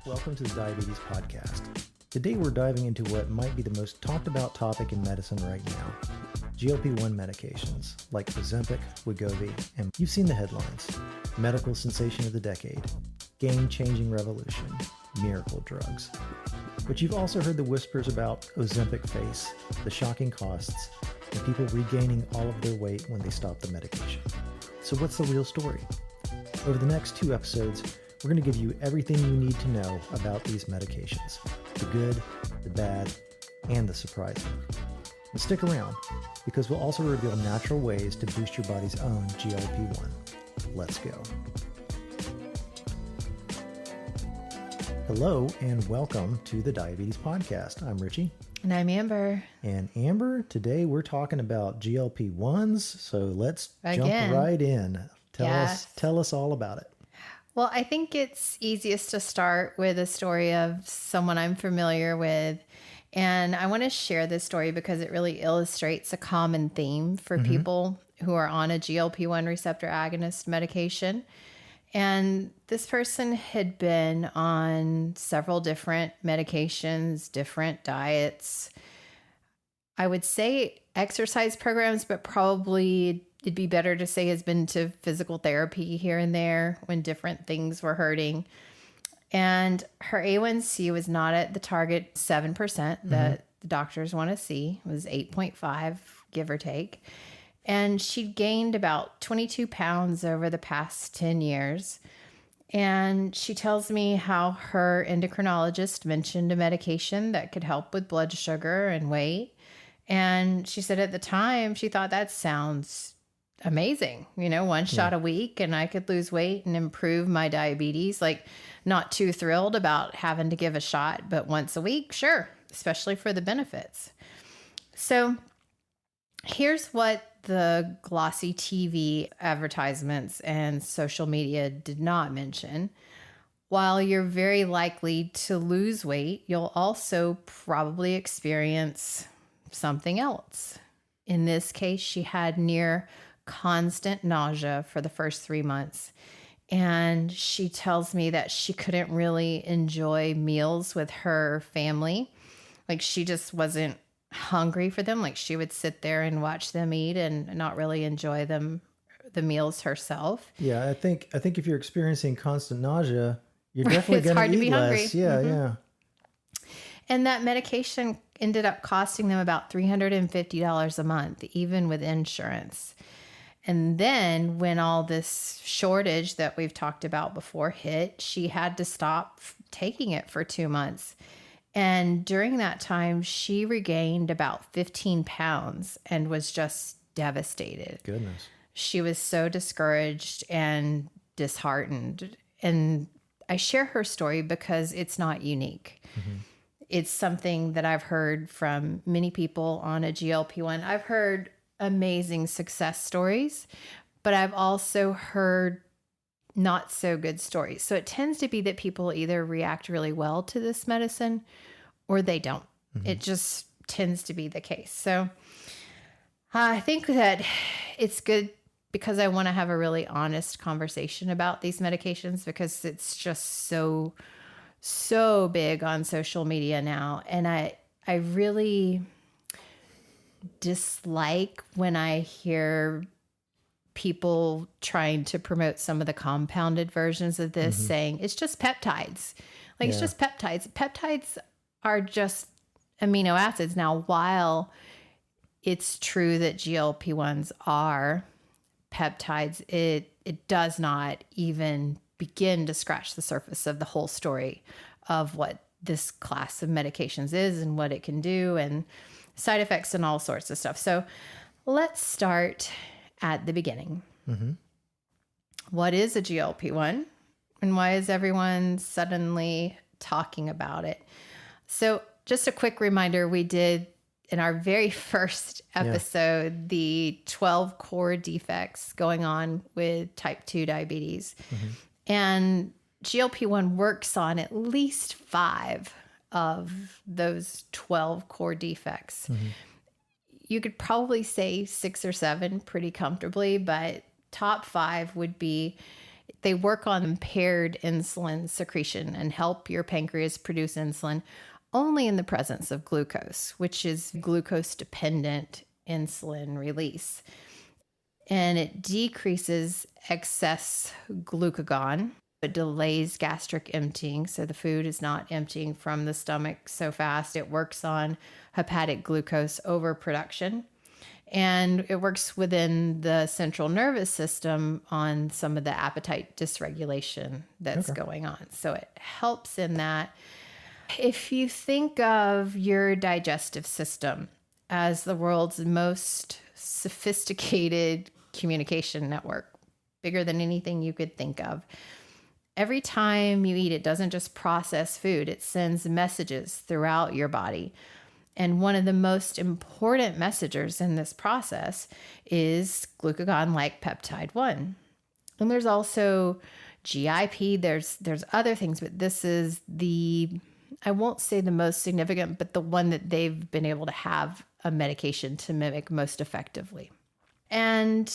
Welcome to the Diabetes Podcast. Today we're diving into what might be the most talked about topic in medicine right now, GLP-1 medications like Ozempic, Wegovy, and you've seen the headlines. Medical sensation of the decade, game-changing revolution, miracle drugs. But you've also heard the whispers about Ozempic face, the shocking costs, and people regaining all of their weight when they stop the medication. So what's the real story? Over the next 2 episodes, we're going to give you everything you need to know about these medications, the good, the bad, and the surprising. And stick around, because we'll also reveal natural ways to boost your body's own GLP-1. Let's go. Hello, and welcome to the Diabetes Podcast. I'm Richie. And I'm Amber. And Amber, today we're talking about GLP-1s, so let's jump right in. Tell us all about it. Well, I think it's easiest to start with a story of someone I'm familiar with. And I want to share this story because it really illustrates a common theme for people who are on a GLP-1 receptor agonist medication. And this person had been on several different medications, different diets. I would say exercise programs, but probably it'd be better to say has been to physical therapy here and there when different things were hurting. And her A1C was not at the target 7% that the doctors want to see. It was 8.5, give or take. And she'd gained about 22 pounds over the past 10 years. And she tells me how her endocrinologist mentioned a medication that could help with blood sugar and weight. And she said at the time, she thought that sounds amazing. You know, one shot a week and I could lose weight and improve my diabetes. Like, not too thrilled about having to give a shot, but once a week, sure, especially for the benefits. So here's what the glossy TV advertisements and social media did not mention. While you're very likely to lose weight, you'll also probably experience something else. In this case, she had near constant nausea for the first 3 months. And she tells me that she couldn't really enjoy meals with her family. Like, she just wasn't hungry for them. Like, she would sit there and watch them eat and not really enjoy the meals herself. Yeah, I think if you're experiencing constant nausea, you're definitely it's going hard to to eat be hungry. less. Yeah, yeah. And that medication ended up costing them about $350 a month, even with insurance. And then when all this shortage that we've talked about before hit, she had to stop taking it for 2 months. And during that time, she regained about 15 pounds and was just devastated. Goodness. She was so discouraged and disheartened. And I share her story because it's not unique. It's something that I've heard from many people on a GLP-1. I've heard amazing success stories, but I've also heard not so good stories. So it tends to be that people either react really well to this medicine or they don't. It just tends to be the case. So I think that it's good because I want to have a really honest conversation about these medications because it's just so big on social media now. And I really dislike when I hear people trying to promote some of the compounded versions of this saying it's just peptides. Like, it's just peptides. Peptides are just amino acids. Now, while it's true that GLP-1s are peptides, it does not even begin to scratch the surface of the whole story of what this class of medications is and what it can do and side effects and all sorts of stuff. So let's start at the beginning. What is a GLP-1 and why is everyone suddenly talking about it? So just a quick reminder, we did in our very first episode, the 12 core defects going on with type 2 diabetes. And GLP-1 works on at least 5 of those 12 core defects. You could probably say 6 or 7 pretty comfortably, but top 5 would be They work on impaired insulin secretion and help your pancreas produce insulin only in the presence of glucose, which is glucose-dependent insulin release. And it decreases excess glucagon. It delays gastric emptying, so the food is not emptying from the stomach so fast. It works on hepatic glucose overproduction. And it works within the central nervous system on some of the appetite dysregulation that's going on. So it helps in that. If you think of your digestive system as the world's most sophisticated communication network, bigger than anything you could think of, every time you eat, it doesn't just process food, it sends messages throughout your body. And one of the most important messengers in this process is glucagon-like peptide 1. And there's also GIP, there's other things, but this is I won't say the most significant, but the one that they've been able to have a medication to mimic most effectively. And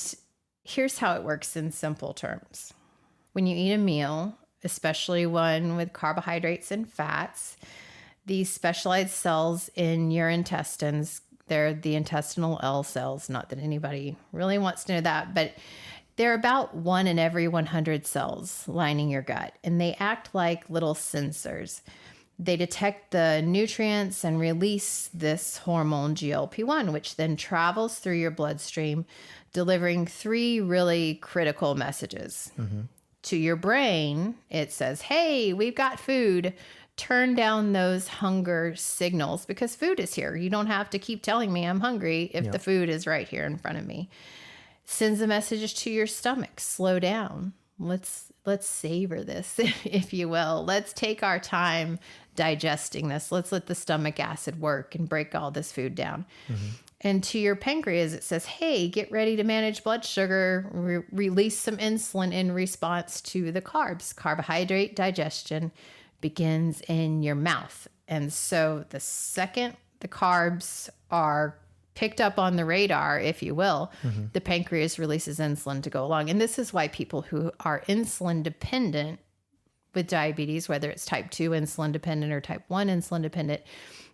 here's how it works in simple terms. When you eat a meal, especially one with carbohydrates and fats, these specialized cells in your intestines, they're the intestinal L cells, not that anybody really wants to know that, but they're about 1 in every 100 cells lining your gut, and they act like little sensors. They detect the nutrients and release this hormone GLP-1, which then travels through your bloodstream, delivering 3 really critical messages. To your brain, it says, hey, we've got food. Turn down those hunger signals because food is here. You don't have to keep telling me I'm hungry if the food is right here in front of me. Sends a message to your stomach. Slow down. Let's savor this, if you will. Let's take our time digesting this. Let's let the stomach acid work and break all this food down. And to your pancreas, it says, hey, get ready to manage blood sugar, release some insulin in response to the carbs. Carbohydrate digestion begins in your mouth. And so the second the carbs are picked up on the radar, if you will, the pancreas releases insulin to go along. And this is why people who are insulin dependent with diabetes, whether it's type 2 insulin dependent or type 1 insulin dependent,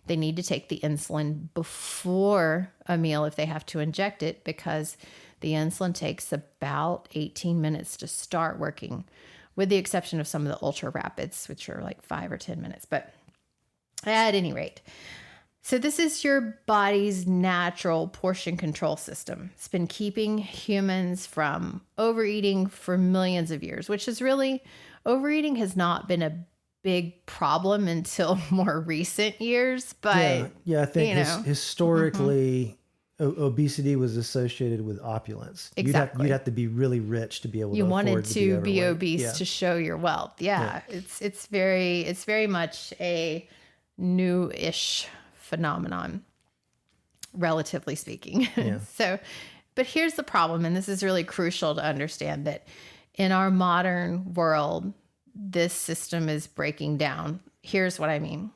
they need to take the insulin before a meal if they have to inject it, because the insulin takes about 18 minutes to start working, with the exception of some of the ultra rapids, which are like 5 or 10 minutes. But at any rate, so this is your body's natural portion control system. It's been keeping humans from overeating for millions of years, which is really, overeating has not been a big problem until more recent years. But I think historically, obesity was associated with opulence. Exactly. You'd have to be really rich to be able to you afford wanted to be obese yeah. to show your wealth. It's very much a new-ish phenomenon, relatively speaking. Yeah. But here's the problem, and this is really crucial to understand, that in our modern world, this system is breaking down. Here's what I mean.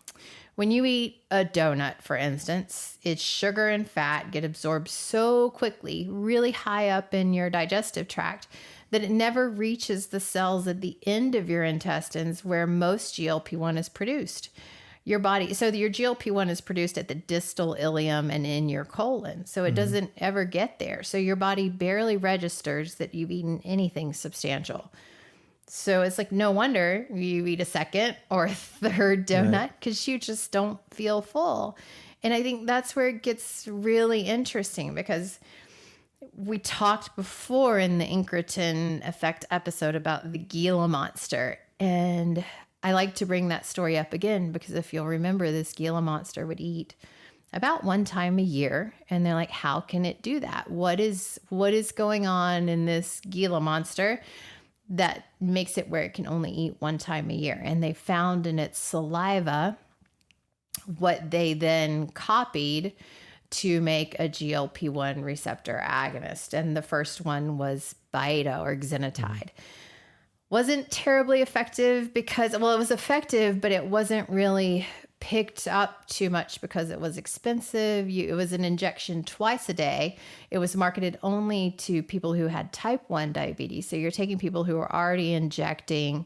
When you eat a donut, for instance, its sugar and fat get absorbed so quickly, really high up in your digestive tract, that it never reaches the cells at the end of your intestines where most GLP-1 is produced. Your GLP-1 is produced at the distal ileum and in your colon, so it doesn't ever get there. So your body barely registers that you've eaten anything substantial. So it's like, no wonder you eat a second or a third donut, because you just don't feel full. And I think that's where it gets really interesting, because we talked before in the incretin effect episode about the Gila monster. And I like to bring that story up again, because if you'll remember, this Gila monster would eat about 1 time a year. And they're like, how can it do that? What is going on in this Gila monster that makes it where it can only eat 1 time a year? And they found in its saliva what they then copied to make a GLP-1 receptor agonist. And the first one was Byetta, or exenatide. Wasn't terribly effective because, well, it was effective, but it wasn't really picked up too much because it was expensive. It was an injection twice a day. It was marketed only to people who had type 1 diabetes. So you're taking people who are already injecting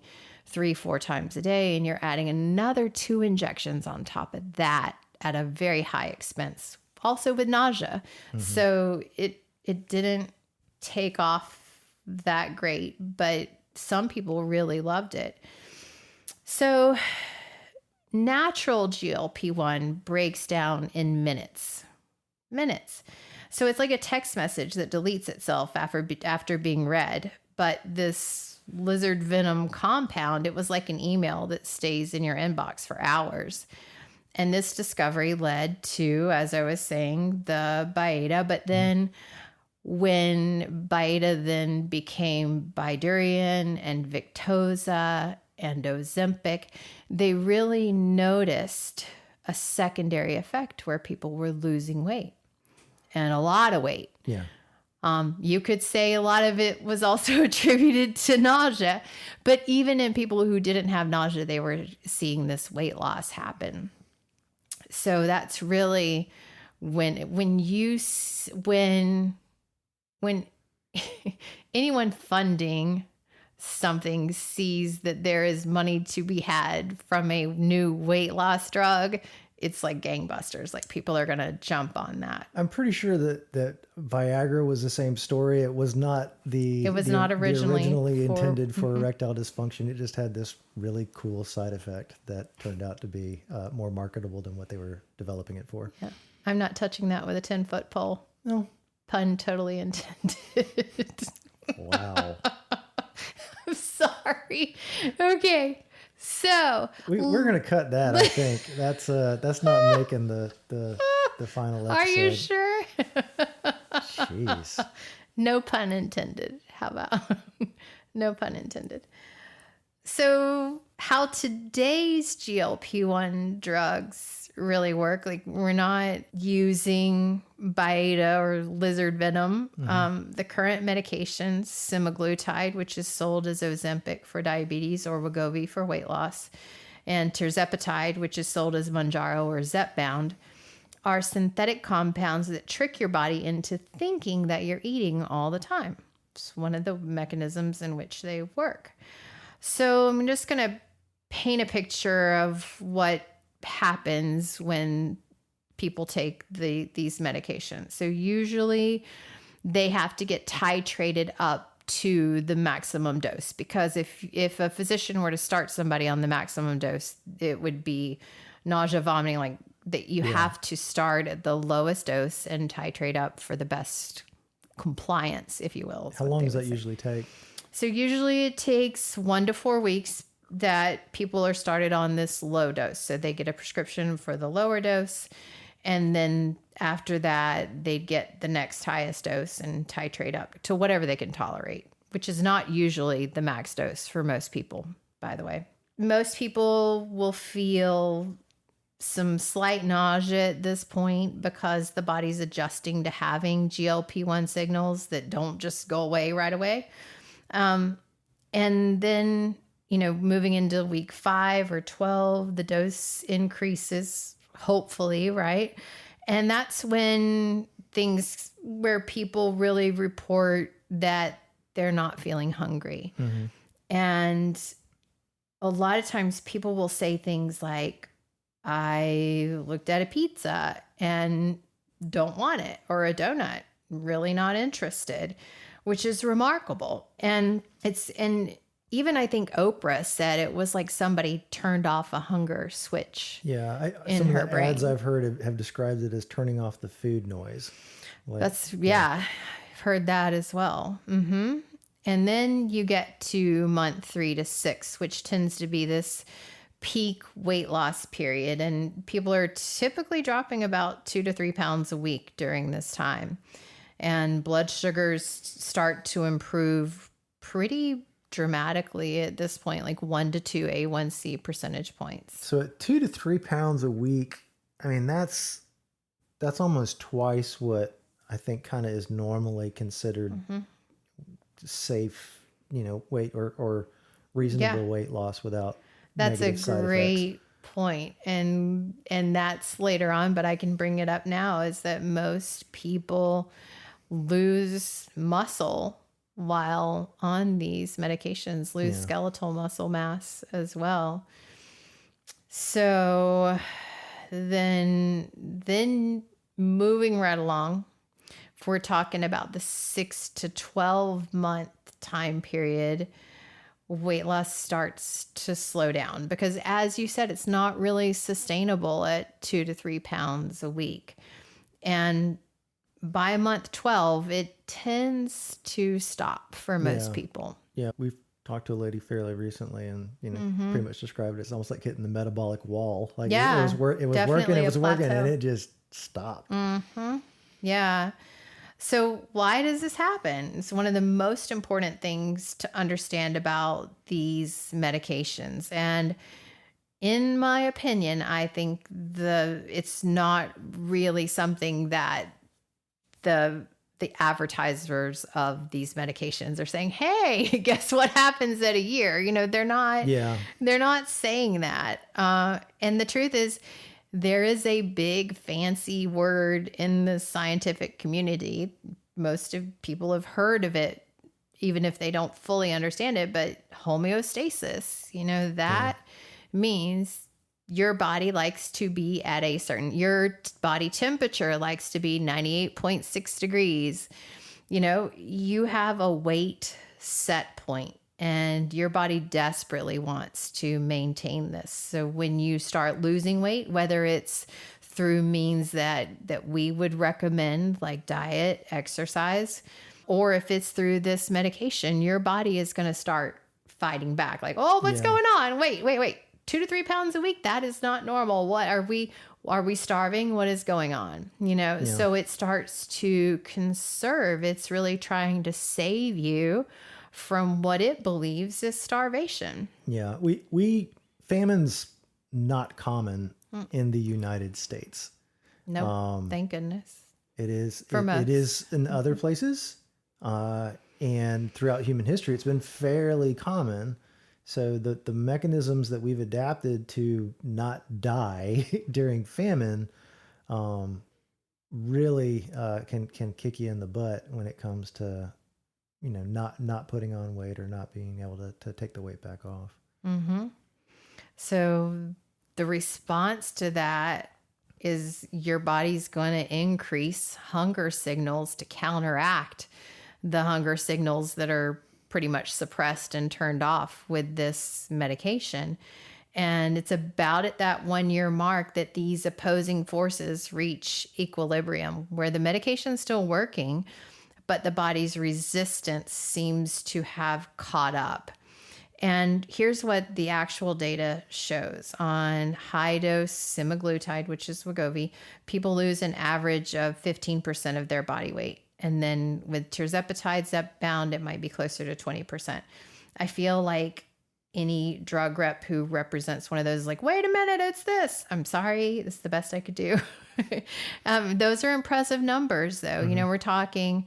3-4 times a day, and you're adding another 2 injections on top of that at a very high expense, also with nausea. So it didn't take off that great, but some people really loved it. So natural GLP-1 breaks down in minutes. So it's like a text message that deletes itself after being read. But this lizard venom compound, it was like an email that stays in your inbox for hours. And this discovery led to, as I was saying, the Byetta. But then when Byetta then became Bydureon and Victoza and Ozempic, they really noticed a secondary effect where people were losing weight, and a lot of weight. Yeah. You could say a lot of it was also attributed to nausea, but even in people who didn't have nausea, they were seeing this weight loss happen. So that's really when anyone funding something sees that there is money to be had from a new weight loss drug, it's like gangbusters. Like, people are going to jump on that. I'm pretty sure that Viagra was the same story. It was not originally intended for erectile dysfunction. It just had this really cool side effect that turned out to be more marketable than what they were developing it for. Yeah. I'm not touching that with a 10-foot pole. No. Pun totally intended. Wow. I'm sorry. Okay. So we're gonna cut that. I think that's not making the final episode. Are you sure? Jeez. No pun intended. How about no pun intended? So how today's GLP-1 drugs really work? Like, we're not using Byetta or lizard venom. The current medications, semaglutide, which is sold as Ozempic for diabetes, or Wegovy for weight loss, and tirzepatide, which is sold as Mounjaro or Zepbound, are synthetic compounds that trick your body into thinking that you're eating all the time. It's one of the mechanisms in which they work. So I'm just going to paint a picture of what happens when people take these medications. So usually they have to get titrated up to the maximum dose, because if a physician were to start somebody on the maximum dose, it would be nausea, vomiting, like that. You have to start at the lowest dose and titrate up for the best compliance, if you will. How long does that usually take? So usually it takes 1 to 4 weeks that people are started on this low dose. So they get a prescription for the lower dose, and then after that, they'd get the next highest dose and titrate up to whatever they can tolerate, which is not usually the max dose for most people, by the way. Most people will feel some slight nausea at this point because the body's adjusting to having GLP-1 signals that don't just go away right away. And then, moving into week 5 or 12, the dose increases, hopefully, right? And that's when where people really report that they're not feeling hungry. Mm-hmm. And a lot of times people will say things like, I looked at a pizza and don't want it, or a donut, really not interested, which is remarkable. And even I think Oprah said it was like somebody turned off a hunger switch. Yeah, in her brain. Ads I've heard have described it as turning off the food noise. I've heard that as well. Mm-hmm. And then you get to month 3 to 6, which tends to be this peak weight loss period, and people are typically dropping about 2 to 3 pounds a week during this time, and blood sugars start to improve pretty dramatically at this point, like 1 to 2 A1C percentage points. So at 2 to 3 pounds a week, I mean, that's almost twice what I think kind of is normally considered safe, weight or reasonable weight loss without That's a great point. And that's later on, but I can bring it up now, is that most people lose muscle while on these medications, lose skeletal muscle mass as well. So then moving right along, if we're talking about the 6 to 12 month time period, weight loss starts to slow down because, as you said, it's not really sustainable at 2 to 3 pounds a week. And by month 12, it tends to stop for most people. Yeah, we've talked to a lady fairly recently, and pretty much described it as almost like hitting the metabolic wall. Like it was working, and it just stopped. Yeah. So why does this happen? It's one of the most important things to understand about these medications. And in my opinion, I think it's not really something that the advertisers of these medications are saying, hey, guess what happens at a year? They're not saying that. And the truth is, there is a big fancy word in the scientific community. Most of people have heard of it, even if they don't fully understand it, but homeostasis, that means your body likes to be at your body temperature likes to be 98.6 degrees. You have a weight set point, and your body desperately wants to maintain this. So when you start losing weight, whether it's through means that we would recommend, like diet, exercise, or if it's through this medication, your body is going to start fighting back. Like, oh, what's going on? Wait. 2 to 3 pounds a week. That is not normal. What are we starving? What is going on? So it starts to conserve. It's really trying to save you from what it believes is starvation. Yeah. Famine's not common in the United States. No, thank goodness. It is. It is in other places. And throughout human history, it's been fairly common. So the mechanisms that we've adapted to not die during famine really can kick you in the butt when it comes to not putting on weight or not being able to take the weight back off. Mm-hmm. So the response to that is your body's going to increase hunger signals to counteract the hunger signals that are pretty much suppressed and turned off with this medication. And it's about at that 1 year mark that these opposing forces reach equilibrium, where the medication's still working, but the body's resistance seems to have caught up. And here's what the actual data shows. On high dose semaglutide, which is Wegovy, people lose an average of 15% of their body weight. And then with tirzepatide, Zepbound, it might be closer to 20%. I feel like any drug rep who represents one of those, like, wait a minute, it's this. I'm sorry, this is the best I could do. Those are impressive numbers, though. Mm-hmm. We're talking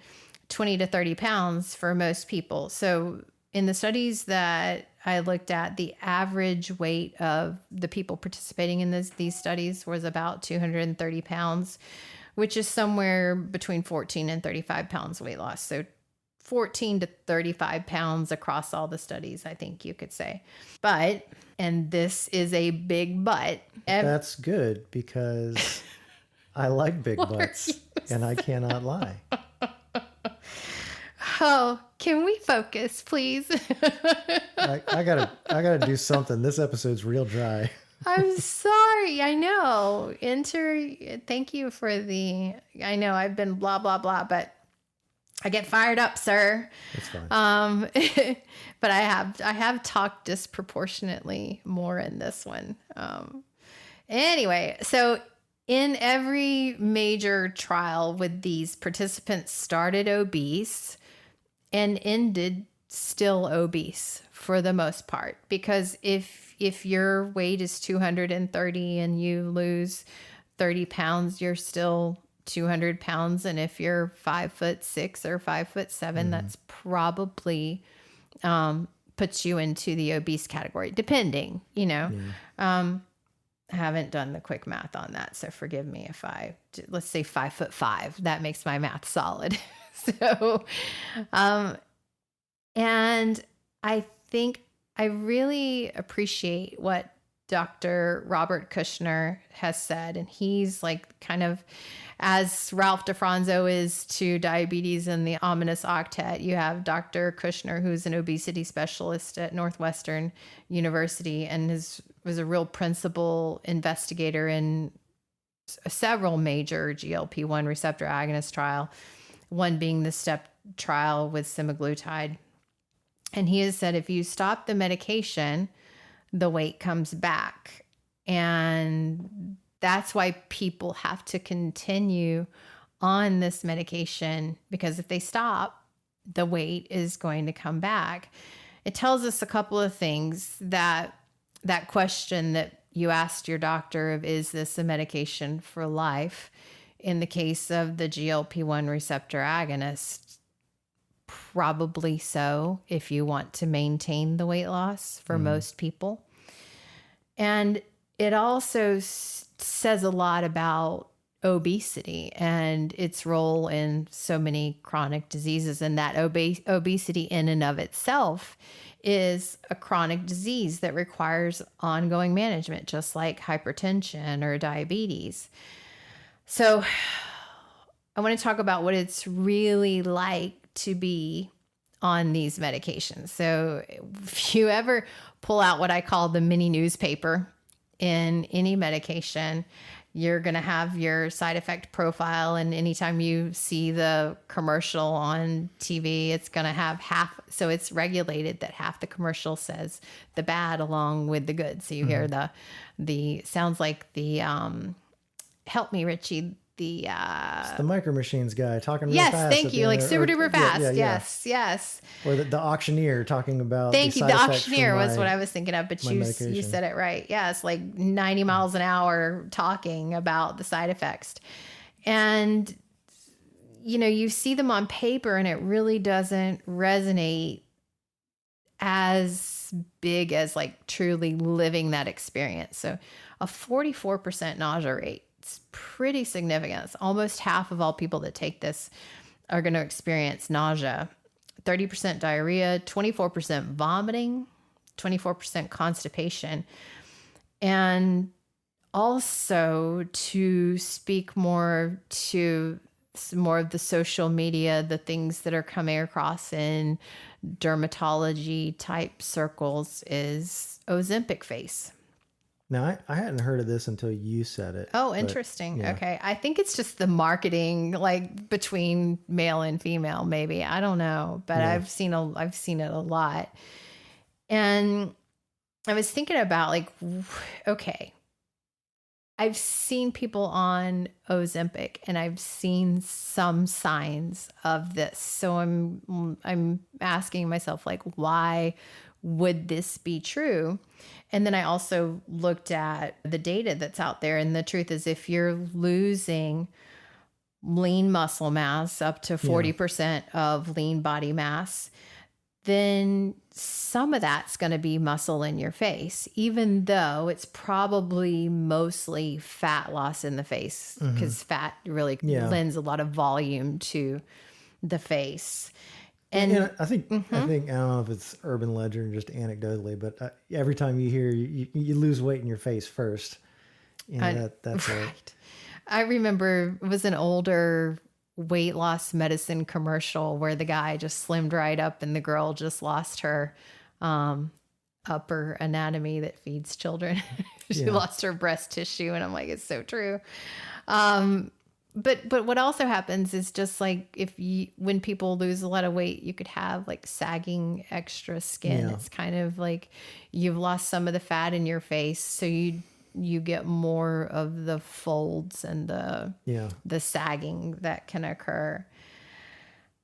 20 to 30 pounds for most people. So in the studies that I looked at, the average weight of the people participating in these studies was about 230 pounds, which is somewhere between 14 and 35 pounds weight loss. So 14 to 35 pounds across all the studies, I think you could say. But, and this is a big but. That's good, because I like big butts, and I cannot lie. Oh, can we focus, please? I gotta do something. This episode's real dry. I'm sorry. I know. Thank you for I know I've been blah, blah, blah, but I get fired up, sir. That's fine. But I have talked disproportionately more in this one. Anyway, so in every major trial with these, participants started obese and ended still obese for the most part, because if your weight is 230 and you lose 30 pounds, you're still 200 pounds. And if you're 5'6" or 5'7", that's probably puts you into the obese category, depending, I haven't done the quick math on that, so forgive me if let's say 5'5". That makes my math solid. So, and I think I really appreciate what Dr. Robert Kushner has said. And he's like kind of, as Ralph DeFranzo is to diabetes and the ominous octet, you have Dr. Kushner, who's an obesity specialist at Northwestern University and was a real principal investigator in several major GLP-1 receptor agonist trial, one being the STEP trial with semaglutide. And he has said, if you stop the medication, the weight comes back. And that's why people have to continue on this medication, because if they stop, the weight is going to come back. It tells us a couple of things. That question that you asked your doctor of, is this a medication for life? In the case of the GLP-1 receptor agonist, probably so, if you want to maintain the weight loss for most people. And it also says a lot about obesity and its role in so many chronic diseases, and that obesity in and of itself is a chronic disease that requires ongoing management, just like hypertension or diabetes. So I want to talk about what it's really like to be on these medications. So if you ever pull out what I call the mini newspaper in any medication, you're going to have your side effect profile. And anytime you see the commercial on TV, it's going to have half. So it's regulated that half the commercial says the bad along with the good. So you hear the sounds like the, help me, Richie, it's the Micro Machines guy talking real yes, fast. thank you. Like super duper fast. Yeah. Yes. Or the auctioneer talking about thank the you. side The effects auctioneer from was what I was thinking of, but you said it right. Yeah, it's like 90 miles an hour talking about the side effects. And, you see them on paper and it really doesn't resonate as big as like truly living that experience. So a 44% nausea rate. It's pretty significant. It's almost half of all people that take this are going to experience nausea. 30% diarrhea, 24% vomiting, 24% constipation. And also to speak more to some more of the social media, the things that are coming across in dermatology type circles is Ozempic face. Now, I hadn't heard of this until you said it. Oh, interesting. Yeah. Okay. I think it's just the marketing, like between male and female, maybe. I don't know, but Yeah. I've seen it a lot. And I was thinking about like, okay, I've seen people on Ozempic and I've seen some signs of this. So I'm asking myself, like, why would this be true? And then I also looked at the data that's out there. And the truth is, if you're losing lean muscle mass up to 40% of lean body mass, then some of that's going to be muscle in your face, even though it's probably mostly fat loss in the face, because fat really lends a lot of volume to the face. And I think I don't know if it's urban legend or just anecdotally, but every time you hear you lose weight in your face first, that's right. I remember it was an older weight loss medicine commercial where the guy just slimmed right up and the girl just lost her upper anatomy that feeds children. She lost her breast tissue, and I'm like, it's so true. But what also happens is just like when people lose a lot of weight, you could have like sagging extra skin. It's kind of like you've lost some of the fat in your face, so you get more of the folds and the sagging that can occur.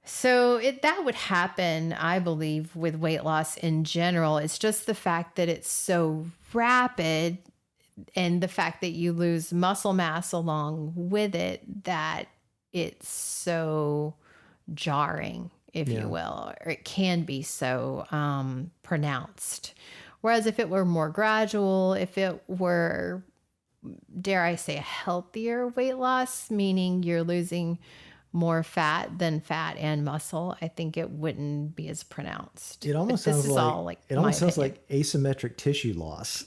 So that would happen, I believe, with weight loss in general. It's just the fact that it's so rapid, and the fact that you lose muscle mass along with it, that it's so jarring, if you will, or it can be so pronounced. Whereas if it were more gradual, if it were dare I say, a healthier weight loss, meaning you're losing more fat than fat and muscle, I think it wouldn't be as pronounced. It almost But sounds this is all like it my almost sounds opinion. like asymmetric tissue loss.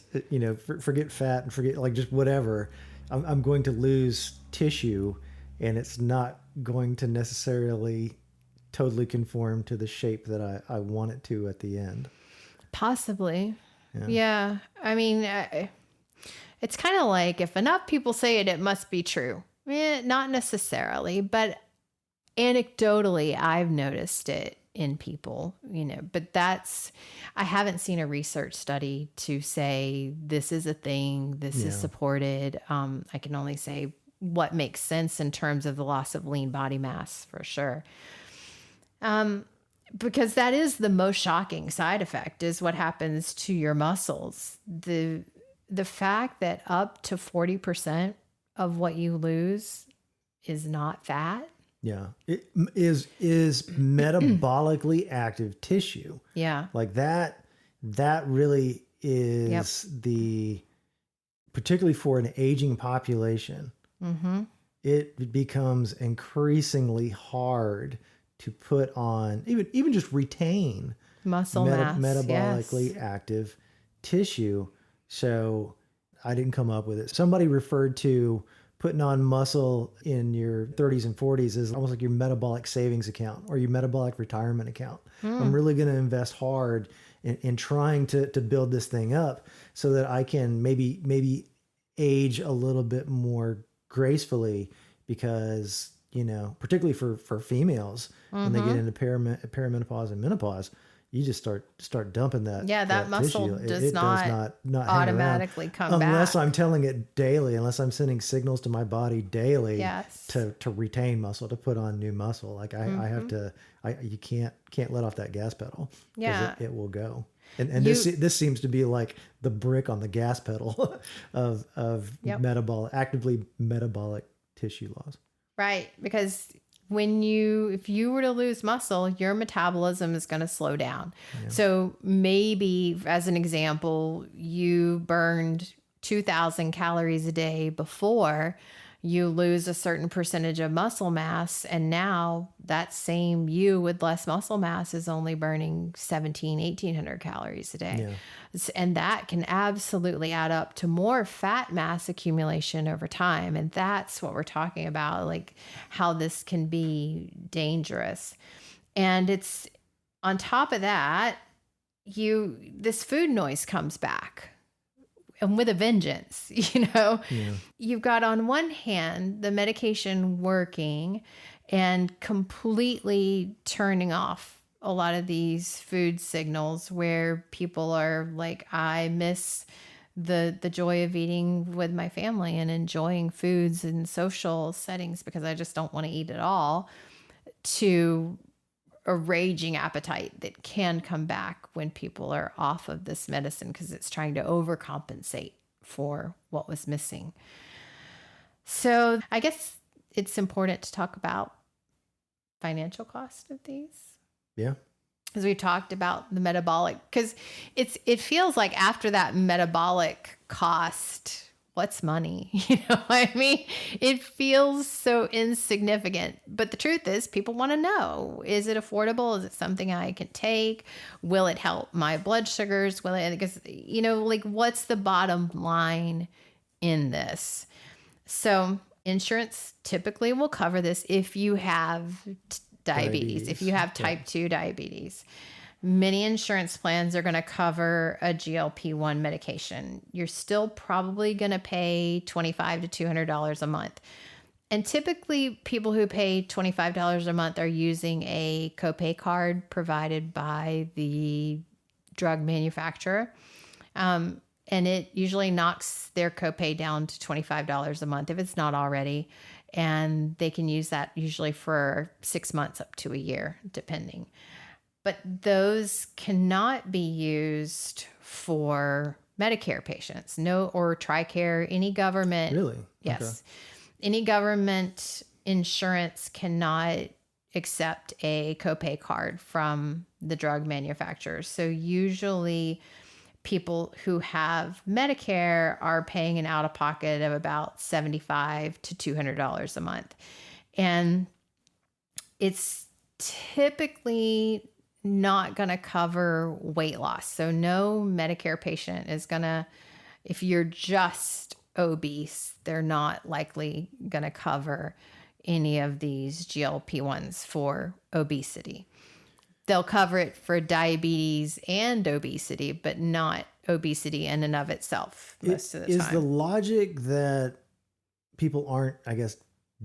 Forget fat and forget like just whatever. I'm going to lose tissue, and it's not going to necessarily totally conform to the shape that I want it to at the end. Possibly. Yeah. I mean, it's kind of like if enough people say it, it must be true. Not necessarily, but anecdotally, I've noticed it in people, but I haven't seen a research study to say this is a thing, this is supported. I can only say what makes sense in terms of the loss of lean body mass for sure. Because that is the most shocking side effect is what happens to your muscles. The fact that up to 40% of what you lose is not fat. Yeah. It is metabolically active tissue. Yeah. Like that really is particularly for an aging population, it becomes increasingly hard to put on, even just retain muscle mass, metabolically active tissue. So I didn't come up with it. Somebody referred to putting on muscle in your 30s and 40s is almost like your metabolic savings account or your metabolic retirement account. I'm really going to invest hard in trying to build this thing up so that I can maybe age a little bit more gracefully, because, particularly for females, when they get into perimenopause and menopause, you just start dumping that. Yeah, that muscle tissue. does It not hang automatically around, come back. unless I'm telling it daily, unless I'm sending signals to my body daily to retain muscle, to put on new muscle. Like I have to, you can't let off that gas pedal. Yeah. It will go. And this seems to be like the brick on the gas pedal of actively metabolic tissue loss. Right, because if you were to lose muscle, your metabolism is going to slow down. Yeah. So maybe, as an example, you burned 2,000 calories a day before, you lose a certain percentage of muscle mass, and now that same you with less muscle mass is only burning 1,800 calories a day. Yeah. And that can absolutely add up to more fat mass accumulation over time. And that's what we're talking about, like how this can be dangerous. And it's on top of that, this food noise comes back. And with a vengeance, You've got on one hand the medication working and completely turning off a lot of these food signals where people are like, I miss the joy of eating with my family and enjoying foods in social settings because I just don't want to eat at all, to a raging appetite that can come back when people are off of this medicine because it's trying to overcompensate for what was missing. So I guess it's important to talk about financial cost of these. Yeah. As we talked about the metabolic, because it feels like after that metabolic cost, what's money? I mean, it feels so insignificant. But the truth is, people want to know, is it affordable? Is it something I can take? Will it help my blood sugars? Because, what's the bottom line in this? So insurance typically will cover this if you have diabetes, if you have type 2 diabetes. Many insurance plans are going to cover a GLP-1 medication. You're still probably going to pay $25 to $200 a month. And typically people who pay $25 a month are using a copay card provided by the drug manufacturer. And it usually knocks their copay down to $25 a month if it's not already. And they can use that usually for 6 months up to a year, depending. But those cannot be used for Medicare patients, or TRICARE, any government. Really? Yes. Okay. Any government insurance cannot accept a copay card from the drug manufacturers. So usually people who have Medicare are paying an out-of-pocket of about $75 to $200 a month. And it's typically not going to cover weight loss. So no Medicare patient is going to, if you're just obese, they're not likely going to cover any of these GLP-1s for obesity. They'll cover it for diabetes and obesity, but not obesity in and of itself most of the time. Is the logic that people aren't, I guess,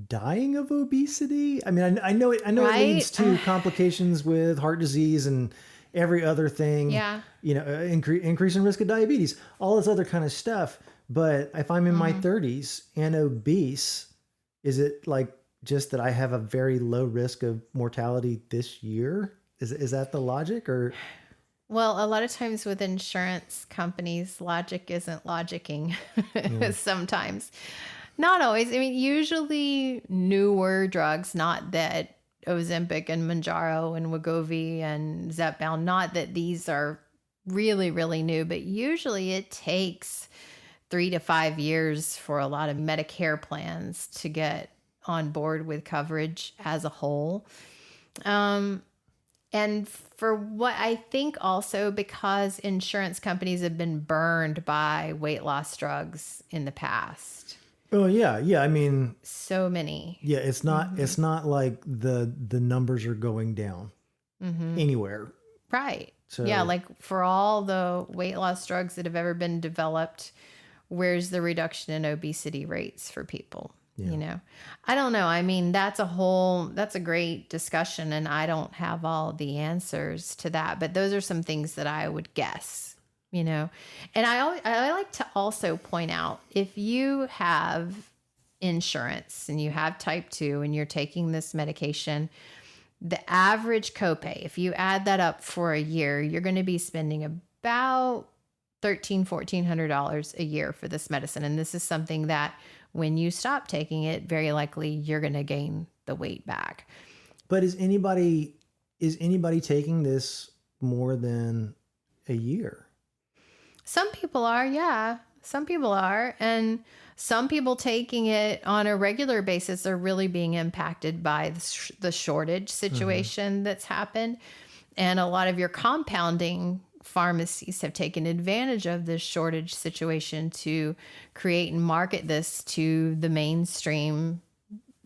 dying of obesity? I mean, I know it leads to complications with heart disease and every other thing. Yeah. You know, increase in risk of diabetes, all this other kind of stuff. But if I'm in my 30s and obese, is it like just that I have a very low risk of mortality this year? Is that the logic? Or well, a lot of times with insurance companies, logic isn't logicking sometimes. Not always. I mean, usually newer drugs, not that Ozempic and Mounjaro and Wegovy and Zepbound, not that these are really, really new, but usually it takes 3 to 5 years for a lot of Medicare plans to get on board with coverage as a whole. And for what I think also because insurance companies have been burned by weight loss drugs in the past. Oh yeah. Yeah. I mean, so many. Yeah. It's not like the numbers are going down anywhere. Right. So yeah. Like for all the weight loss drugs that have ever been developed, where's the reduction in obesity rates for people? Yeah. You know, I don't know. I mean, that's a great discussion and I don't have all the answers to that, but those are some things that I would guess, you know, and I like to also point out if you have insurance and you have type 2 and you're taking this medication, the average copay, if you add that up for a year, you're going to be spending about $1,400 a year for this medicine. And this is something that when you stop taking it, very likely you're going to gain the weight back. But is anybody taking this more than a year? Some people are, yeah. Some people are. And some people taking it on a regular basis are really being impacted by the shortage situation that's happened. And a lot of your compounding pharmacies have taken advantage of this shortage situation to create and market this to the mainstream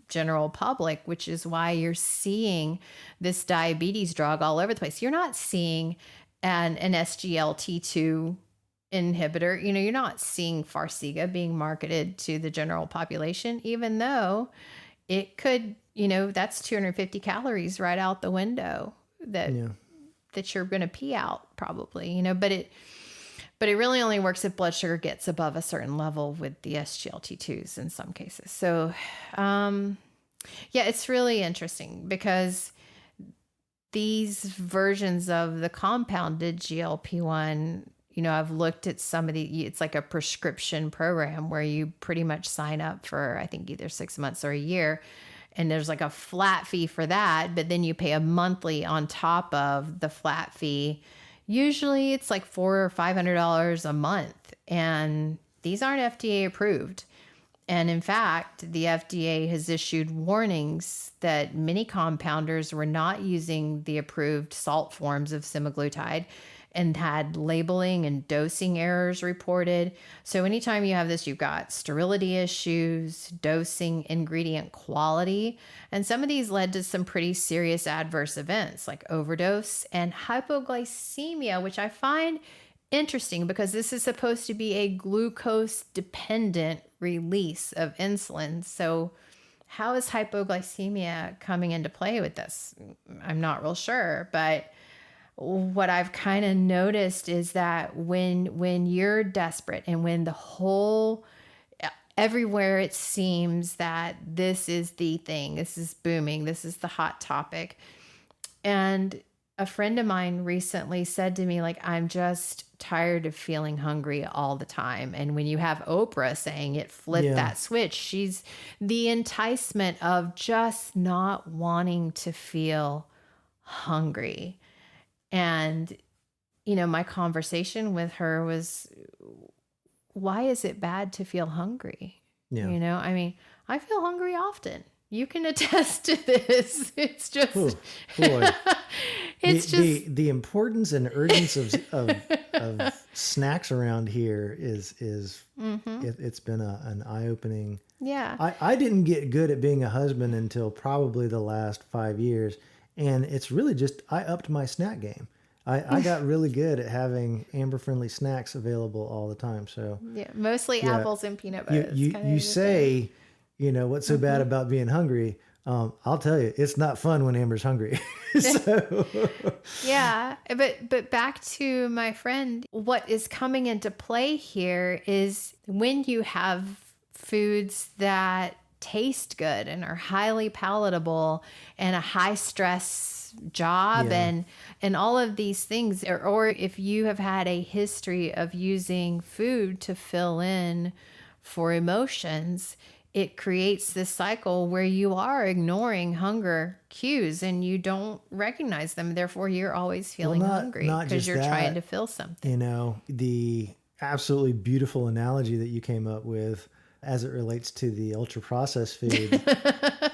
general public, which is why you're seeing this diabetes drug all over the place. You're not seeing an SGLT2 inhibitor. You know, you're not seeing Farxiga being marketed to the general population, even though it could, you know, that's 250 calories right out the window that you're going to pee out probably, you know, but it really only works if blood sugar gets above a certain level with the SGLT2s in some cases. So, it's really interesting because these versions of the compounded GLP-1, you know, I've looked at some of it's like a prescription program where you pretty much sign up for, I think either 6 months or a year. And there's like a flat fee for that, but then you pay a monthly on top of the flat fee. Usually it's like $400 or $500 a month. And these aren't FDA approved. And in fact, the FDA has issued warnings that many compounders were not using the approved salt forms of semaglutide and had labeling and dosing errors reported. So anytime you have this, you've got sterility issues, dosing, ingredient quality, and some of these led to some pretty serious adverse events like overdose and hypoglycemia, which I find interesting because this is supposed to be a glucose dependent release of insulin. So how is hypoglycemia coming into play with this? I'm not real sure, but what I've kind of noticed is that when you're desperate and when everywhere it seems that this is the thing, this is booming, this is the hot topic. And a friend of mine recently said to me, like, I'm just tired of feeling hungry all the time. And when you have Oprah saying it flipped that switch, she's the enticement of just not wanting to feel hungry. And my conversation with her was, why is it bad to feel hungry? Yeah. I mean, I feel hungry often. You can attest to this. It's just, Oh, boy. it's just the importance and urgency of snacks around here is it's been an eye-opening. yeah. I didn't get good at being a husband until probably the last 5 years. And it's really just, I upped my snack game. I got really good at having amber-friendly snacks available all the time. So Yeah, mostly apples and peanut butter. you say, what's so bad about being hungry? I'll tell you, it's not fun when Amber's hungry. So yeah, but back to my friend, what is coming into play here is when you have foods that taste good and are highly palatable and a high stress job and all of these things, or if you have had a history of using food to fill in for emotions, it creates this cycle where you are ignoring hunger cues and you don't recognize them. Therefore, you're always feeling hungry because you're trying to fill something. The absolutely beautiful analogy that you came up with as it relates to the ultra processed food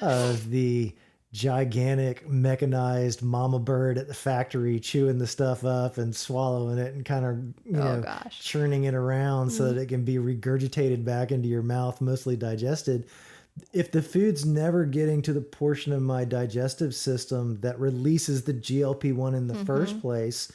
of the gigantic mechanized mama bird at the factory chewing the stuff up and swallowing it and kind of churning it around so that it can be regurgitated back into your mouth, mostly digested. If the food's never getting to the portion of my digestive system that releases the GLP-1 in the first place,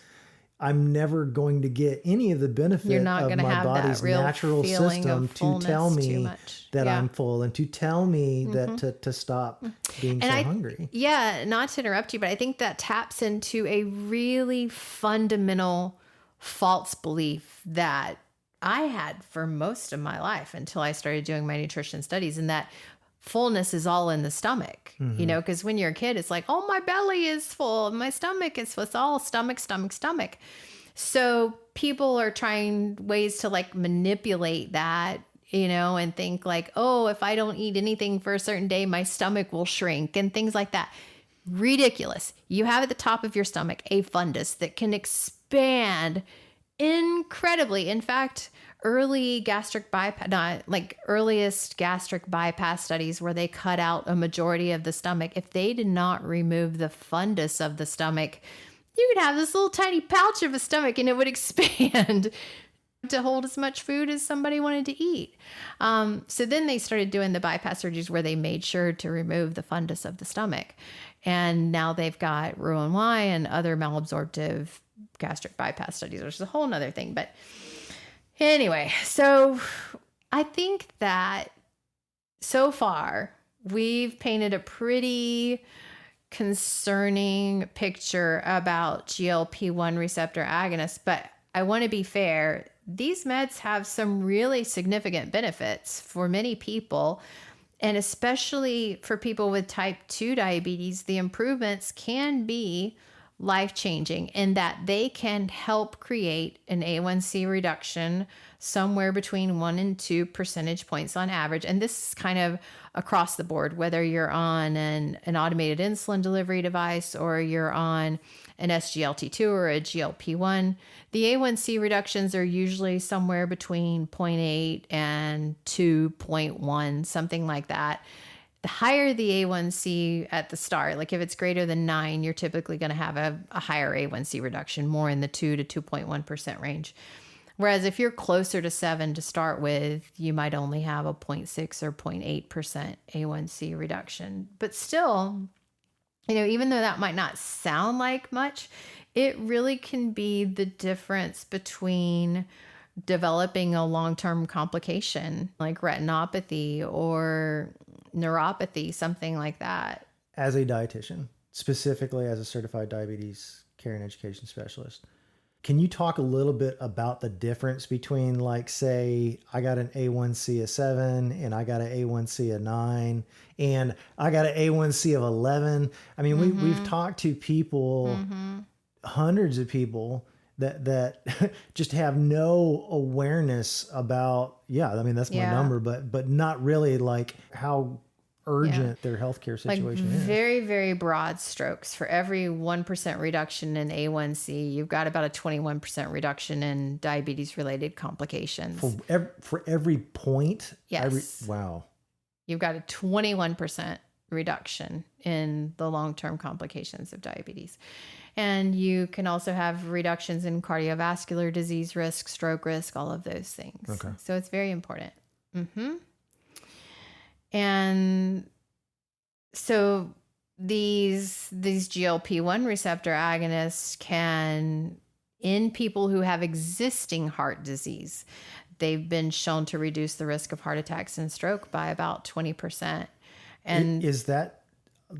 I'm never going to get any of the benefit of my body's natural system to tell me that I'm full and to tell me that to stop being hungry. Yeah, not to interrupt you, but I think that taps into a really fundamental false belief that I had for most of my life until I started doing my nutrition studies, and that fullness is all in the stomach, because when you're a kid, it's like, oh, my belly is full. My stomach is full. It's all stomach, stomach, stomach. So people are trying ways to like manipulate that, and think like, oh, if I don't eat anything for a certain day, my stomach will shrink and things like that. Ridiculous. You have at the top of your stomach a fundus that can expand incredibly. In fact, earliest gastric bypass studies where they cut out a majority of the stomach, if they did not remove the fundus of the stomach, you could have this little tiny pouch of a stomach and it would expand to hold as much food as somebody wanted to eat. So then they started doing the bypass surgeries where they made sure to remove the fundus of the stomach. And now they've got Roux-en-Y and other malabsorptive gastric bypass studies, which is a whole nother thing. But anyway, so I think that so far we've painted a pretty concerning picture about GLP-1 receptor agonists, but I want to be fair. These meds have some really significant benefits for many people, and especially for people with type 2 diabetes, the improvements can be life-changing in that they can help create an A1C reduction somewhere between 1 and 2 percentage points on average. And this is kind of across the board, whether you're on an automated insulin delivery device or you're on an SGLT2 or a GLP-1. The A1C reductions are usually somewhere between 0.8 and 2.1, something like that. The higher the A1C at the start, like if it's greater than 9, you're typically going to have a higher A1C reduction, more in the 2 to 2.1% range. Whereas if you're closer to 7 to start with, you might only have a 0.6 or 0.8% A1C reduction. But still, even though that might not sound like much, it really can be the difference between developing a long-term complication like retinopathy or neuropathy, something like that. As a dietitian, specifically as a certified diabetes care and education specialist, can you talk a little bit about the difference between, like, say, I got an A1C of 7 and I got an A1C of 9 and I got an A1C of 11? I mean, we've talked to people, hundreds of people that just have no awareness about, I mean, that's my number, but not really like how urgent their healthcare situation is. Very, very broad strokes. For every 1% reduction in A1C, you've got about a 21% reduction in diabetes-related complications. For every point? Yes. Wow. You've got a 21% reduction in the long-term complications of diabetes. And you can also have reductions in cardiovascular disease risk, stroke risk, all of those things. Okay. So it's very important. And so these GLP-1 receptor agonists can, in people who have existing heart disease, they've been shown to reduce the risk of heart attacks and stroke by about 20%. And is that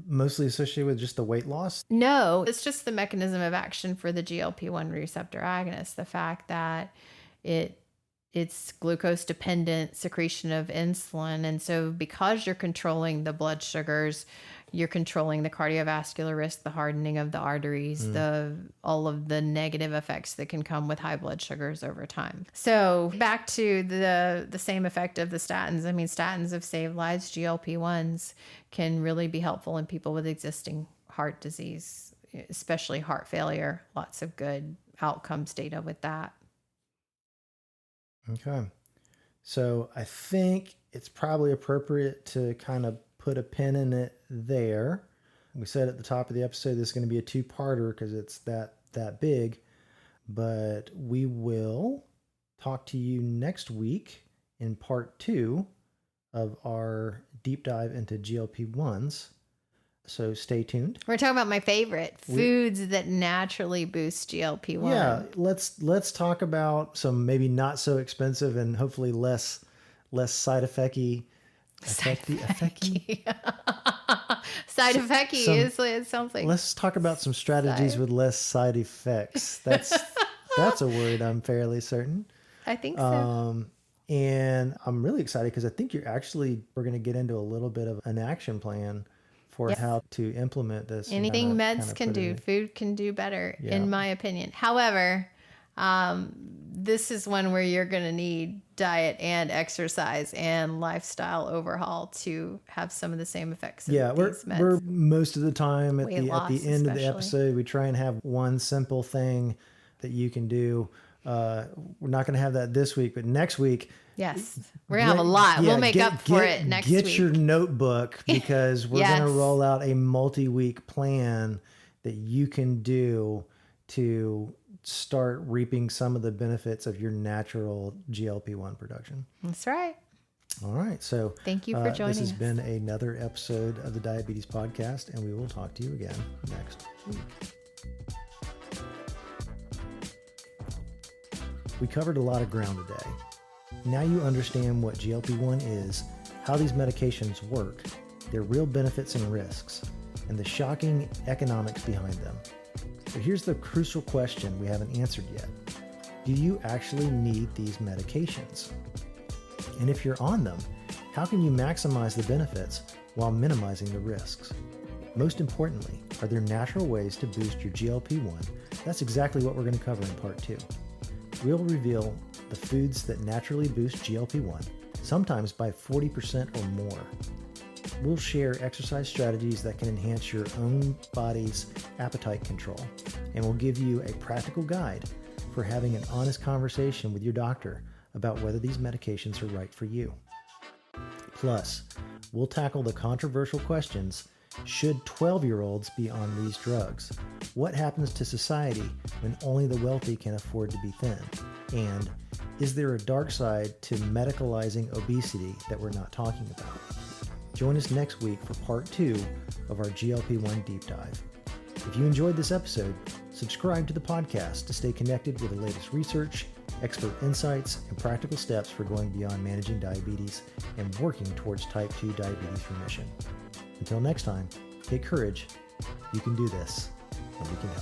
mostly associated with just the weight loss? No, it's just the mechanism of action for the GLP-1 receptor agonist. The fact that it's glucose dependent secretion of insulin. And so because you're controlling the blood sugars, you're controlling the cardiovascular risk, the hardening of the arteries, all of the negative effects that can come with high blood sugars over time. So back to the same effect of the statins. I mean, statins have saved lives. GLP-1s can really be helpful in people with existing heart disease, especially heart failure. Lots of good outcomes data with that. Okay. So I think it's probably appropriate to kind of put a pin in it there. We said at the top of the episode, this is going to be a two-parter because it's that big, but we will talk to you next week in part 2 of our deep dive into GLP-1s. So stay tuned. We're talking about my favorite foods that naturally boost GLP-1. Yeah, let's talk about some maybe not so expensive and hopefully less side effecty. Side effecty is something. Let's talk about some strategies with less side effects. That's a word I'm fairly certain. I think so. And I'm really excited because I think we're going to get into a little bit of an action plan for how to implement this. Anything meds can do, food can do better, in my opinion. However, this is one where you're going to need diet and exercise and lifestyle overhaul to have some of the same effects. We're most of the time at the end of the especially. episode, we try and have one simple thing that you can do. We're not going to have that this week, but next week. Yes, we're going to have a lot. We'll make up for it next week. Get your notebook because we're going to roll out a multi-week plan that you can do to start reaping some of the benefits of your natural GLP-1 production. That's right. All right. So thank you for joining us. This has been another episode of the Diabetes Podcast, and we will talk to you again next week. We covered a lot of ground today. Now you understand what GLP-1 is, how these medications work, their real benefits and risks, and the shocking economics behind them. But here's the crucial question we haven't answered yet. Do you actually need these medications? And if you're on them, how can you maximize the benefits while minimizing the risks? Most importantly, are there natural ways to boost your GLP-1? That's exactly what we're going to cover in part 2. We'll reveal the foods that naturally boost GLP-1, sometimes by 40% or more. We'll share exercise strategies that can enhance your own body's appetite control, and we'll give you a practical guide for having an honest conversation with your doctor about whether these medications are right for you. Plus, we'll tackle the controversial questions: should 12-year-olds be on these drugs? What happens to society when only the wealthy can afford to be thin? And is there a dark side to medicalizing obesity that we're not talking about? Join us next week for part 2 of our GLP-1 deep dive. If you enjoyed this episode, subscribe to the podcast to stay connected with the latest research, expert insights, and practical steps for going beyond managing diabetes and working towards type 2 diabetes remission. Until next time, take courage. You can do this, and we can help.